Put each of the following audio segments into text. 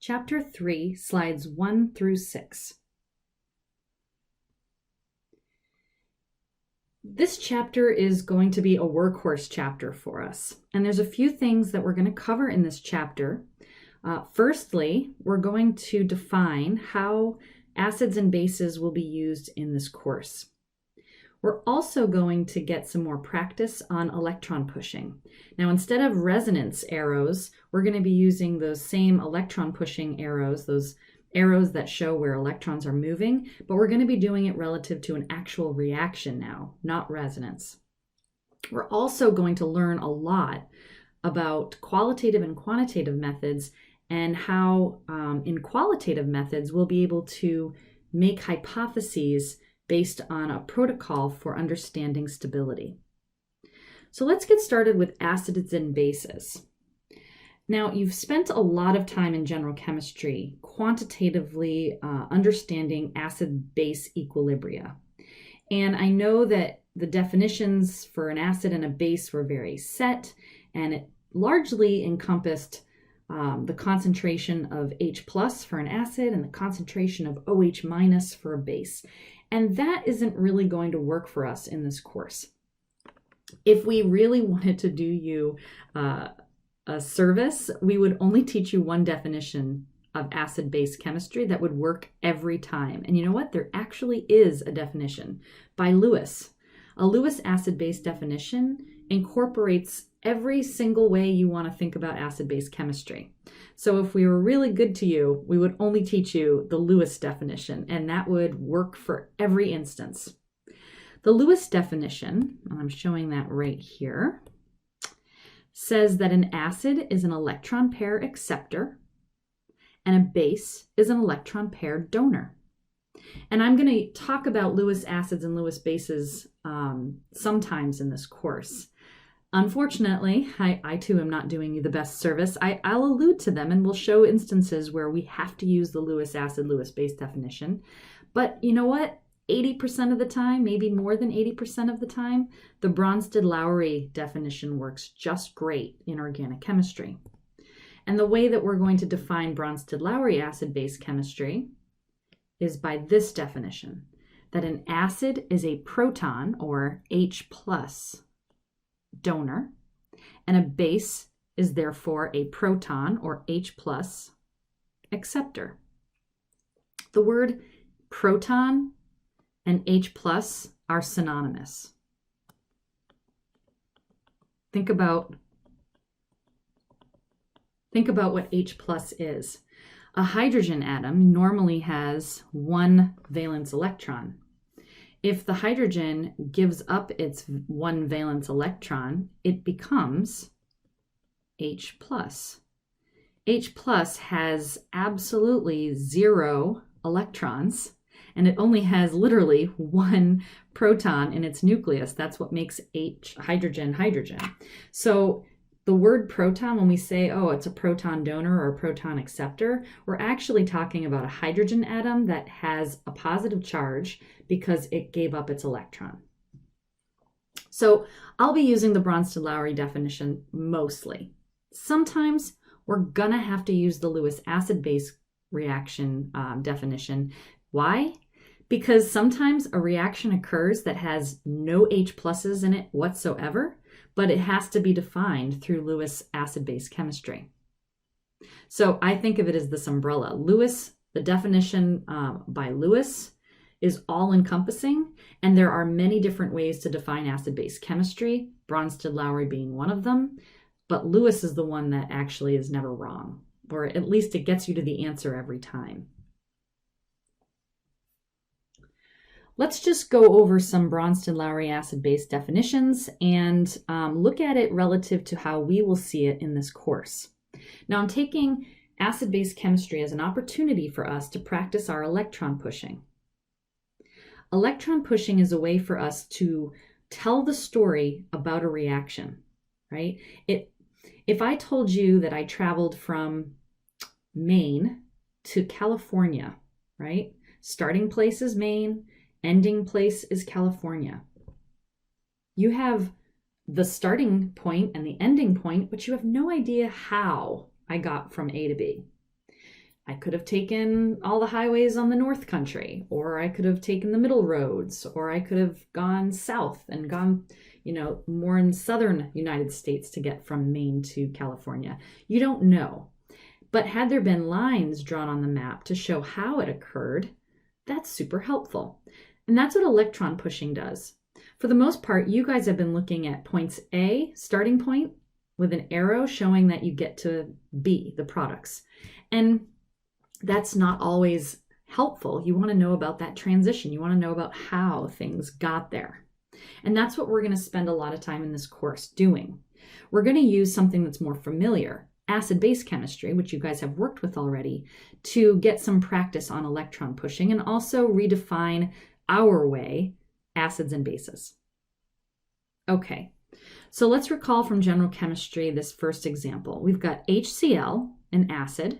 Chapter 3, Slides 1 through 6. This chapter is going to be a workhorse chapter for us, and there's a few things that we're going to cover in this chapter. Firstly, we're going to define how acids and bases will be used in this course. We're also going to get some more practice on electron pushing. Now, instead of resonance arrows, we're going to be using those same electron pushing arrows, those arrows that show where electrons are moving, but we're going to be doing it relative to an actual reaction now, not resonance. We're also going to learn a lot about qualitative and quantitative methods and how in qualitative methods we'll be able to make hypotheses based on a protocol for understanding stability. So let's get started with acids and bases. Now, you've spent a lot of time in general chemistry quantitatively understanding acid-base equilibria. And I know that the definitions for an acid and a base were very set, and it largely encompassed the concentration of H plus for an acid and the concentration of OH minus for a base. And that isn't really going to work for us in this course. If we really wanted to do you a service, we would only teach you one definition of acid-base chemistry that would work every time. And you know what? There actually is a definition by Lewis. A Lewis acid-base definition incorporates every single way you want to think about acid-base chemistry. So if we were really good to you, we would only teach you the Lewis definition, and that would work for every instance. The Lewis definition, and I'm showing that right here, says that an acid is an electron pair acceptor and a base is an electron pair donor. And I'm going to talk about Lewis acids and Lewis bases sometimes in this course. Unfortunately, I too am not doing you the best service. I'll allude to them and we'll show instances where we have to use the Lewis acid, Lewis base definition. But you know what? 80% of the time, maybe more than 80% of the time, the Brensted-Lowry definition works just great in organic chemistry. And the way that we're going to define Brensted-Lowry acid-base chemistry is by this definition, that an acid is a proton, or H plus, donor, and a base is therefore a proton, or H plus, acceptor. The word proton and H plus are synonymous. Think about what H plus is. A hydrogen atom normally has one valence electron. If the hydrogen gives up its one valence electron, it becomes H plus. H plus has absolutely 0 electrons, and it only has literally one proton in its nucleus. That's what makes hydrogen. So the word proton, when we say, oh, it's a proton donor or a proton acceptor, we're actually talking about a hydrogen atom that has a positive charge because it gave up its electron. So I'll be using the Brensted-Lowry definition mostly. Sometimes we're going to have to use the Lewis acid-base reaction definition. Why? Because sometimes a reaction occurs that has no H pluses in it whatsoever, but it has to be defined through Lewis acid-base chemistry. So I think of it as this umbrella. Lewis, the definition by Lewis is all-encompassing, and there are many different ways to define acid-base chemistry, Brensted-Lowry being one of them, but Lewis is the one that actually is never wrong, or at least it gets you to the answer every time. Let's just go over some Brensted-Lowry acid-base definitions and look at it relative to how we will see it in this course. Now, I'm taking acid-base chemistry as an opportunity for us to practice our electron pushing. Electron pushing is a way for us to tell the story about a reaction, right? If I told you that I traveled from Maine to California, right? Starting place is Maine, ending place is California. You have the starting point and the ending point, but you have no idea how I got from A to B. I could have taken all the highways on the North Country, or I could have taken the middle roads, or I could have gone south and gone, more in southern United States to get from Maine to California. You don't know. But had there been lines drawn on the map to show how it occurred, that's super helpful. And that's what electron pushing does. For the most part, you guys have been looking at points A, starting point, with an arrow showing that you get to B, the products. And that's not always helpful. You want to know about that transition. You want to know about how things got there. And that's what we're going to spend a lot of time in this course doing. We're going to use something that's more familiar, acid-base chemistry, which you guys have worked with already, to get some practice on electron pushing and also redefine our way, acids and bases. Okay, so let's recall from general chemistry this first example. We've got HCl, an acid,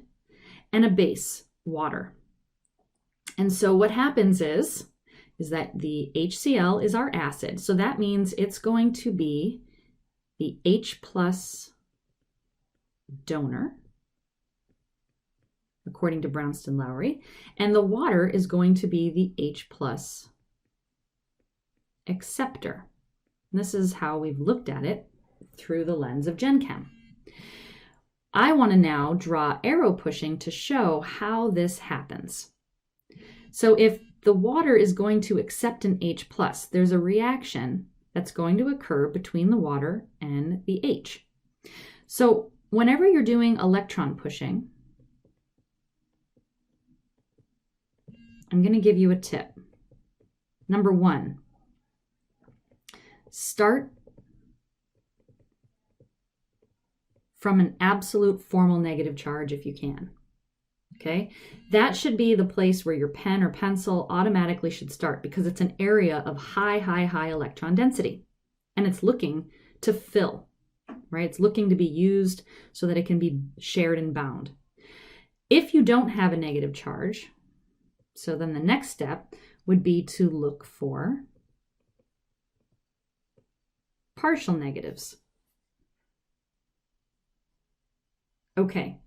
and a base, water. And so what happens is that the HCl is our acid. So that means it's going to be the H plus donor, according to Brensted-Lowry, and the water is going to be the H plus acceptor. And this is how we've looked at it through the lens of Gen Chem. I want to now draw arrow pushing to show how this happens. So if the water is going to accept an H+, there's a reaction that's going to occur between the water and the H. So whenever you're doing electron pushing, I'm going to give you a tip. Number 1, start from an absolute formal negative charge if you can. Okay, that should be the place where your pen or pencil automatically should start because it's an area of high electron density and it's looking to fill, right? It's looking to be used so that it can be shared and bound. If you don't have a negative charge, so then the next step would be to look for partial negatives. Okay,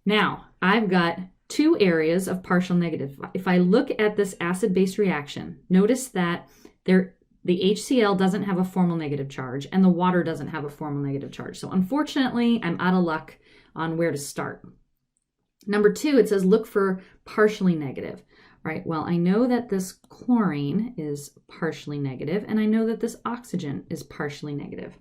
now I've got 2 areas of partial negative. If I look at this acid-base reaction, notice that the HCl doesn't have a formal negative charge and the water doesn't have a formal negative charge. So unfortunately, I'm out of luck on where to start. Number 2, it says look for partially negative. All right, well, I know that this chlorine is partially negative and I know that this oxygen is partially negative.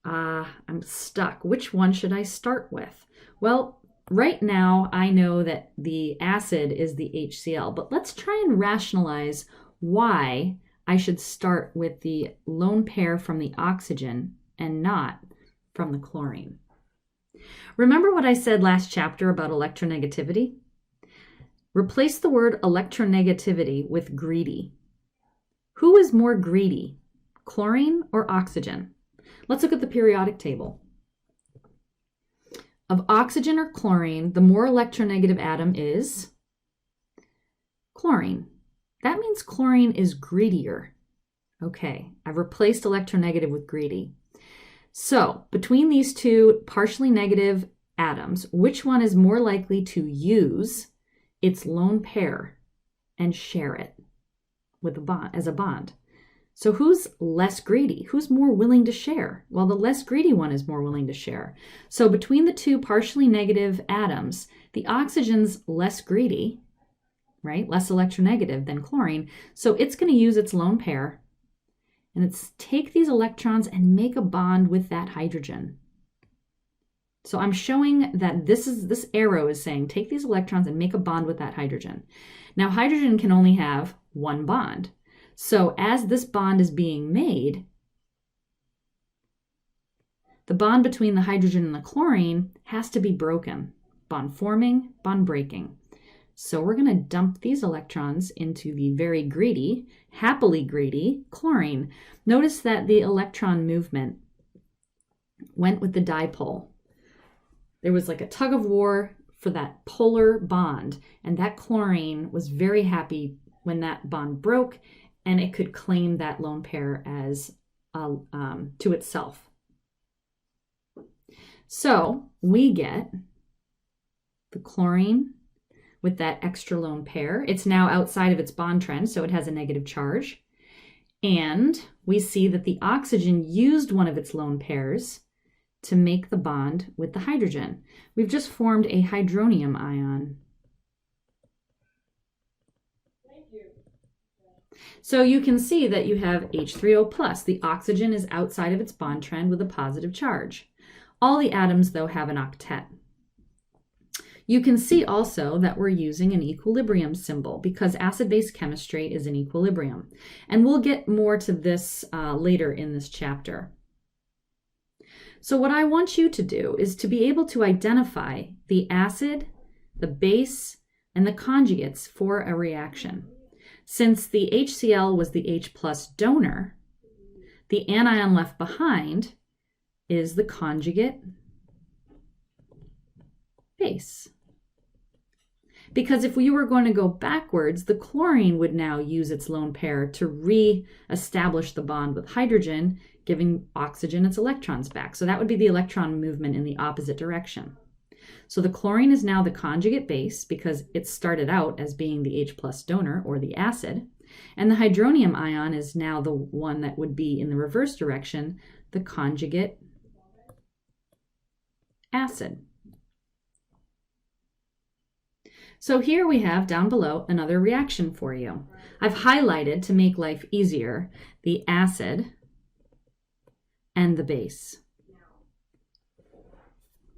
I'm stuck. Which one should I start with? Well, right now I know that the acid is the HCl, but let's try and rationalize why I should start with the lone pair from the oxygen and not from the chlorine. Remember what I said last chapter about electronegativity? Replace the word electronegativity with greedy. Who is more greedy, chlorine or oxygen? Let's look at the periodic table. Of oxygen or chlorine, the more electronegative atom is chlorine. That means chlorine is greedier. Okay, I've replaced electronegative with greedy. So between these 2 partially negative atoms, which one is more likely to use its lone pair and share it with a bond, as a bond? So who's less greedy? Who's more willing to share? Well, the less greedy one is more willing to share. So between the 2 partially negative atoms, the oxygen's less greedy, right? Less electronegative than chlorine. So it's going to use its lone pair and it's take these electrons and make a bond with that hydrogen. So I'm showing that this arrow is saying take these electrons and make a bond with that hydrogen. Now hydrogen can only have 1 bond. So as this bond is being made, the bond between the hydrogen and the chlorine has to be broken. Bond forming, bond breaking. So we're going to dump these electrons into the very greedy, happily greedy chlorine. Notice that the electron movement went with the dipole. There was like a tug of war for that polar bond, and that chlorine was very happy when that bond broke and it could claim that lone pair as to itself. So we get the chlorine with that extra lone pair. It's now outside of its bond trend, so it has a negative charge. And we see that the oxygen used one of its lone pairs to make the bond with the hydrogen. We've just formed a hydronium ion. So you can see that you have H3O plus. The oxygen is outside of its bond trend with a positive charge. All the atoms, though, have an octet. You can see also that we're using an equilibrium symbol because acid-base chemistry is in equilibrium. And we'll get more to this later in this chapter. So what I want you to do is to be able to identify the acid, the base, and the conjugates for a reaction. Since the HCl was the H plus donor, the anion left behind is the conjugate base. Because if we were going to go backwards, the chlorine would now use its lone pair to re-establish the bond with hydrogen, giving oxygen its electrons back. So that would be the electron movement in the opposite direction. So the chlorine is now the conjugate base because it started out as being the H plus donor or the acid. And the hydronium ion is now the one that would be in the reverse direction, the conjugate acid. So here we have down below another reaction for you. I've highlighted to make life easier the acid and the base.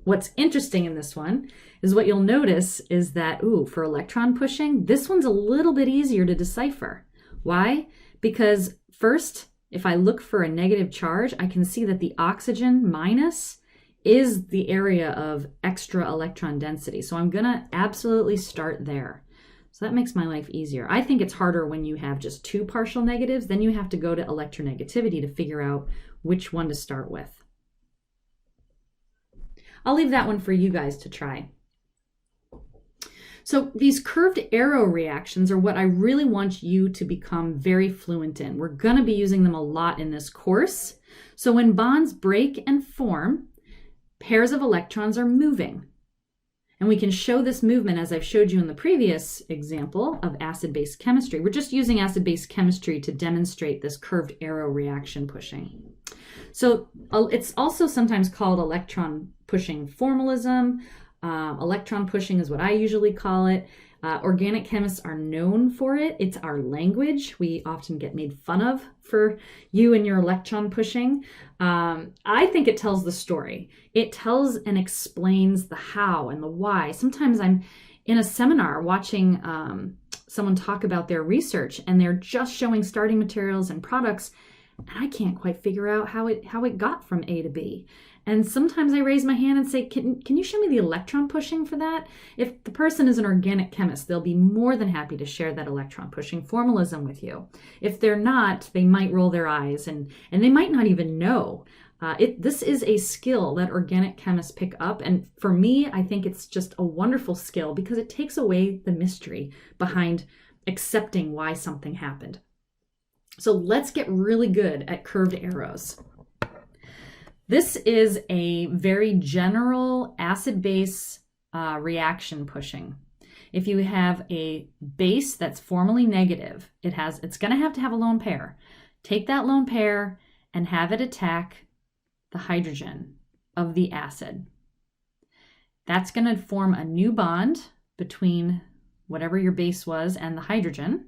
What's interesting in this one is what you'll notice is that, for electron pushing, this one's a little bit easier to decipher. Why? Because first, if I look for a negative charge, I can see that the oxygen minus is the area of extra electron density. So I'm gonna absolutely start there. So that makes my life easier. I think it's harder when you have just two partial negatives, then you have to go to electronegativity to figure out which one to start with. I'll leave that one for you guys to try. So these curved arrow reactions are what I really want you to become very fluent in. We're gonna be using them a lot in this course. So when bonds break and form, pairs of electrons are moving. And we can show this movement as I've showed you in the previous example of acid-base chemistry. We're just using acid-base chemistry to demonstrate this curved arrow reaction pushing. So it's also sometimes called electron pushing formalism. Electron pushing is what I usually call it. Organic chemists are known for it. It's our language. We often get made fun of for you and your electron pushing. I think it tells the story. It tells and explains the how and the why. Sometimes I'm in a seminar watching someone talk about their research and they're just showing starting materials and products, and I can't quite figure out how it got from A to B. And sometimes I raise my hand and say, can you show me the electron pushing for that? If the person is an organic chemist, they'll be more than happy to share that electron pushing formalism with you. If they're not, they might roll their eyes and they might not even know. This is a skill that organic chemists pick up. And for me, I think it's just a wonderful skill because it takes away the mystery behind accepting why something happened. So let's get really good at curved arrows. This is a very general acid-base reaction pushing. If you have a base that's formally negative, it's going to have a lone pair. Take that lone pair and have it attack the hydrogen of the acid. That's going to form a new bond between whatever your base was and the hydrogen.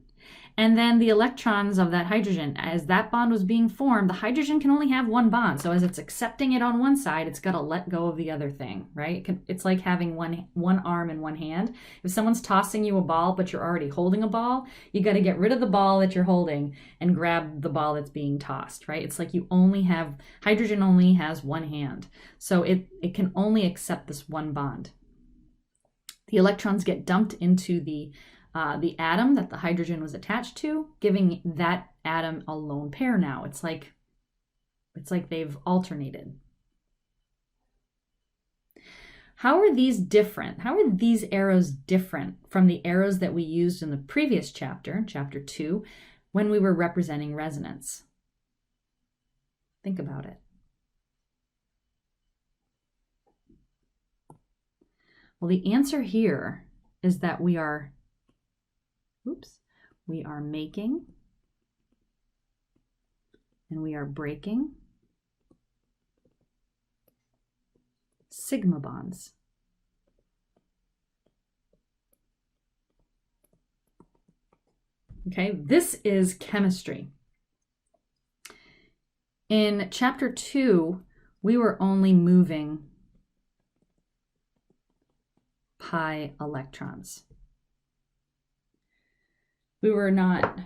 And then the electrons of that hydrogen, as that bond was being formed, the hydrogen can only have one bond. So as it's accepting it on one side, it's got to let go of the other thing, right? It's like having one arm and one hand. If someone's tossing you a ball, but you're already holding a ball, you got to get rid of the ball that you're holding and grab the ball that's being tossed, right? It's like hydrogen only has one hand. So it can only accept this one bond. The electrons get dumped into the atom that the hydrogen was attached to, giving that atom a lone pair now. It's like they've alternated. How are these different? How are these arrows different from the arrows that we used in the previous chapter, chapter 2, when we were representing resonance? Think about it. Well, the answer here is that we are making and we are breaking sigma bonds. Okay, this is chemistry. In chapter 2, we were only moving pi electrons. We were not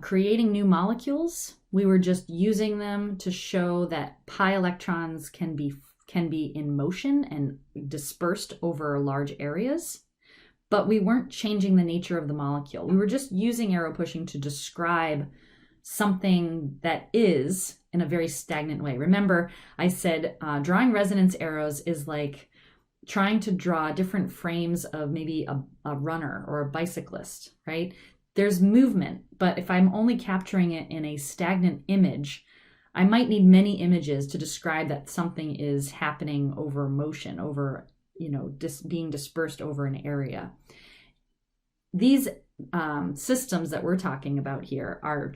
creating new molecules. We were just using them to show that pi electrons can be in motion and dispersed over large areas, but we weren't changing the nature of the molecule. We were just using arrow pushing to describe something that is in a very stagnant way. Remember, I said drawing resonance arrows is like trying to draw different frames of maybe a runner or a bicyclist, right? There's movement, but if I'm only capturing it in a stagnant image, I might need many images to describe that something is happening over motion, over, being dispersed over an area. These systems that we're talking about here are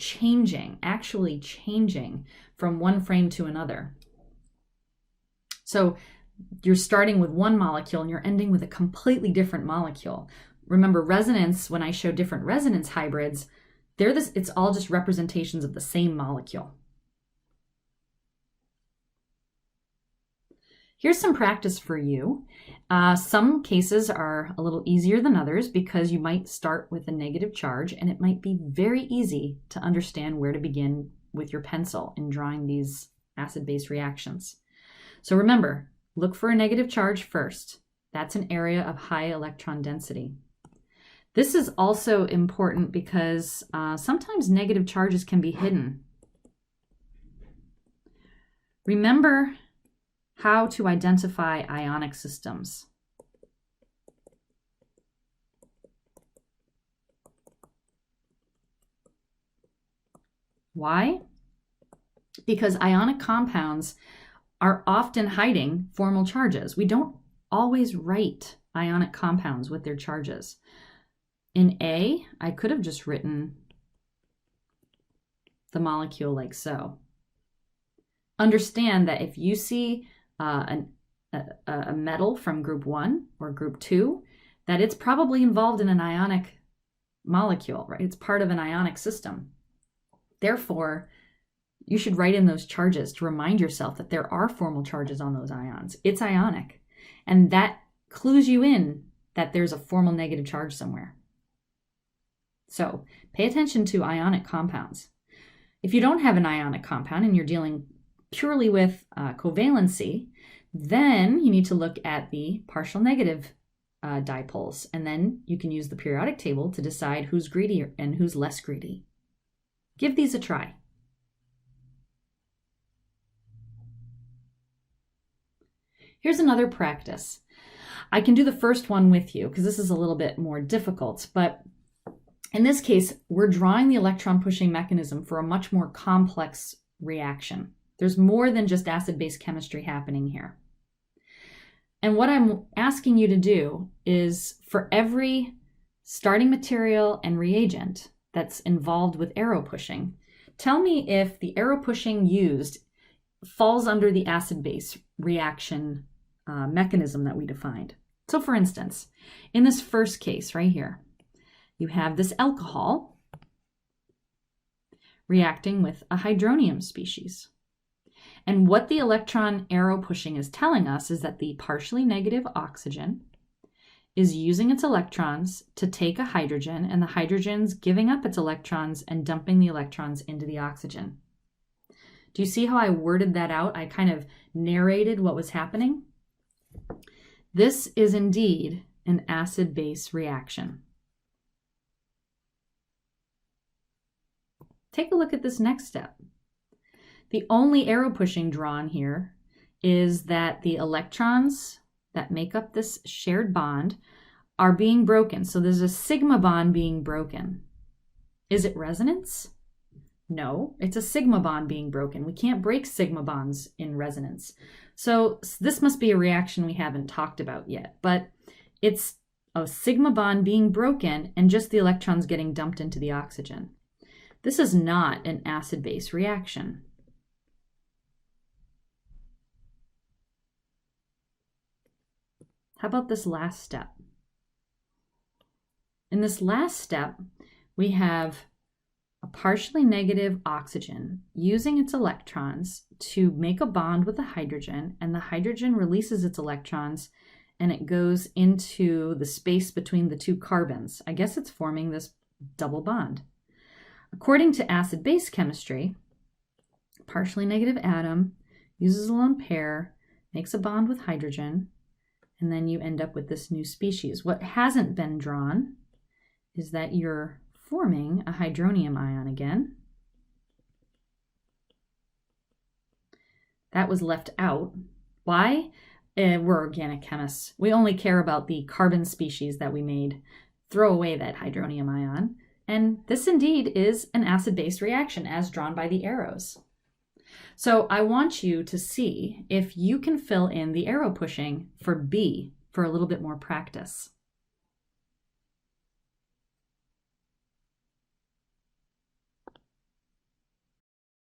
actually changing from one frame to another. So you're starting with one molecule and you're ending with a completely different molecule. Remember, resonance, when I show different resonance hybrids, it's all just representations of the same molecule. Here's some practice for you. Some cases are a little easier than others because you might start with a negative charge, and it might be very easy to understand where to begin with your pencil in drawing these acid-base reactions. So remember, look for a negative charge first. That's an area of high electron density. This is also important because sometimes negative charges can be hidden. Remember how to identify ionic systems. Why? Because ionic compounds are often hiding formal charges. We don't always write ionic compounds with their charges. In A, I could have just written the molecule like so. Understand that if you see a metal from group 1 or group 2, that it's probably involved in an ionic molecule, right? It's part of an ionic system. Therefore, you should write in those charges to remind yourself that there are formal charges on those ions. It's ionic. And that clues you in that there's a formal negative charge somewhere. So pay attention to ionic compounds. If you don't have an ionic compound and you're dealing purely with covalency, then you need to look at the partial negative dipoles, and then you can use the periodic table to decide who's greedy and who's less greedy. Give these a try. Here's another practice. I can do the first one with you because this is a little bit more difficult, but in this case, we're drawing the electron pushing mechanism for a much more complex reaction. There's more than just acid-base chemistry happening here. And what I'm asking you to do is, for every starting material and reagent that's involved with arrow pushing, tell me if the arrow pushing used falls under the acid-base reaction mechanism that we defined. So for instance, in this first case right here, you have this alcohol reacting with a hydronium species. And what the electron arrow pushing is telling us is that the partially negative oxygen is using its electrons to take a hydrogen, and the hydrogen's giving up its electrons and dumping the electrons into the oxygen. Do you see how I worded that out? I kind of narrated what was happening. This is indeed an acid-base reaction. Take a look at this next step. The only arrow pushing drawn here is that the electrons that make up this shared bond are being broken. So there's a sigma bond being broken. Is it resonance? No, it's a sigma bond being broken. We can't break sigma bonds in resonance. So this must be a reaction we haven't talked about yet. But It's a sigma bond being broken and just the electrons getting dumped into the oxygen. This is not an acid-base reaction. How about this last step? In this last step, we have a partially negative oxygen using its electrons to make a bond with a hydrogen, and the hydrogen releases its electrons and it goes into the space between the two carbons. I guess it's forming this double bond. According to acid-base chemistry, a partially negative atom uses a lone pair, makes a bond with hydrogen, and then you end up with this new species. What hasn't been drawn is that you're forming a hydronium ion again. That was left out. Why? We're organic chemists. We only care about the carbon species that we made. Throw away that hydronium ion. And this indeed is an acid-base reaction as drawn by the arrows. So I want you to see if you can fill in the arrow pushing for B for a little bit more practice.